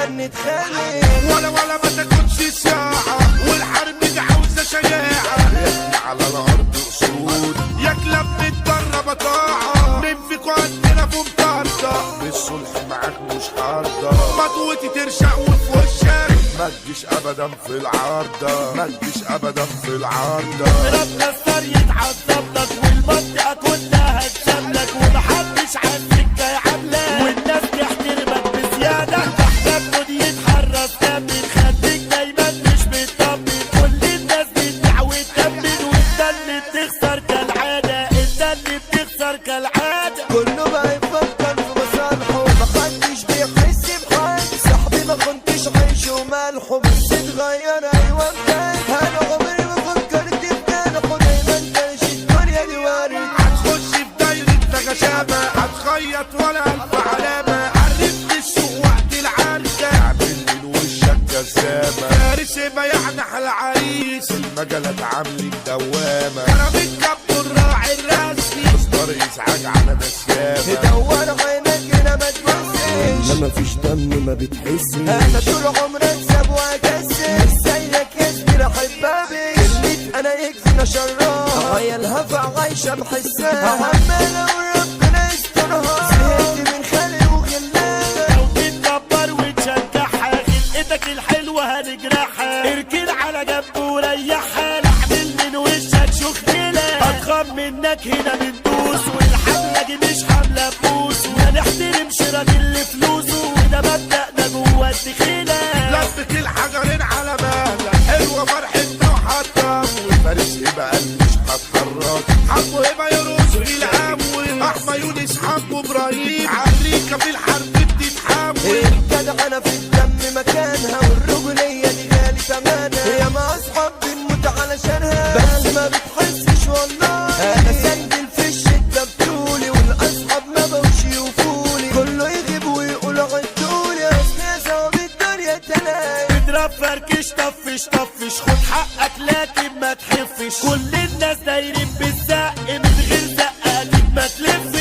عشان نتخانق. ولا ما تاخدش ساعة، والحرب دي عاوزة شجاعة. احنا على الأرض أسود، يا كلاب متدربة طاعة. مين فيكوا عندنا في مطاردة؟ بالصلح معاك مش عارضة. مطوتي ترشق وفي وشك، ما تجيش أبدا في العارضة، ما تجيش أبدا في العارضة. ربنا الصار يتعذب لك، والمنطقة كلها تسلك، ومحدش عالسكة يعاملك، والناس تحترمك بزيادة. تحتاج دي يتحرص تأمن، خليك دايما مش بتطمن. كل الناس بتبيع وتأمن، وانت اللي بتخسر كالعادة، انت اللي بتخسر كالعادة. كله بقى يفكر في مصالحه، محدش بيحس بحد. صاحبي ما كنتش عايش ومالحه، بس اتغير ايوه بجد. انا عمري ما فكرت في جنحه، دايما كانش الدنيا دي وارد. هتخش في دايرة تغشامة، هتخيط ولا ألف علامة. عرفت السوق وقت العركة، اعمل من وشك جزامة. فارس بيعنح العريس، المجلات عاملين دوامة. كلام الكابتن الراعي الرسمي، مصدر إزعاج على ناس ياما. تدور عينك هنا ما تبصش، لما فيش دم ما بتحسش. انا طول عمري اكسب واكسب، مش زيك يا زميلي حبابي. كلمة انا يكفينا شرها، غيرها فعايشة بحسها. همالة وربنا يسترها، زهقت من خلق وغلاها. لو تتكبر وتشجعها، خلقتك الحلوة هنجرحها. اركن على جنب وريحها، نعمل من وشك شخلة. اضخم منك هنا بندوس، والحملة دي مش حملة بوس. ونحترم شراك اللي فلوسه، وده مبدأنا جوه الدخيلة. لفت الحجرين على مهلك، حلوة فرحتنا وحطم. وفارس هبة قال مش هتحرك، حبه هبة يرقص في الأول. أحمى يونس حبه إبراهيم، عريكة في الحرب بتتحول. الجدع انا في الدم مكانها، والرجولية دي غالي تمنها. يا ما اصحاب بنموت علشانها، بس ما بتحسش والله. انا سندل في الشدة بطولي، والاصحاب ما بقوش يوفولي. كله يغيب ويقول عدولي، اصل يا صاحب الدنيا تلاقي. اضرب فركش طفش، خد حقك لكن ما تحفش. كل الناس دايرين بالزق، من غير زق اكيد ما تلفش.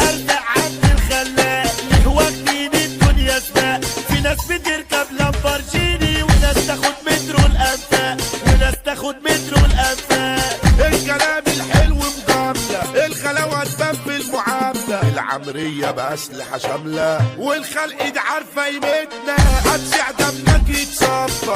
الارزق عند الخلاق، ليه واخدين الدنيا سباق. في ناس بتركب لامبورجيني، وناس تاخد مترو الانفاق، وناس تاخد مترو الانفاق. الكلام الحلو مجاملة، الخلاوة تبان في المعاملة. العمرية بأسلحة شاملة، والخلق دي عارفة قيمتنا. هتسع دمك يتصفى.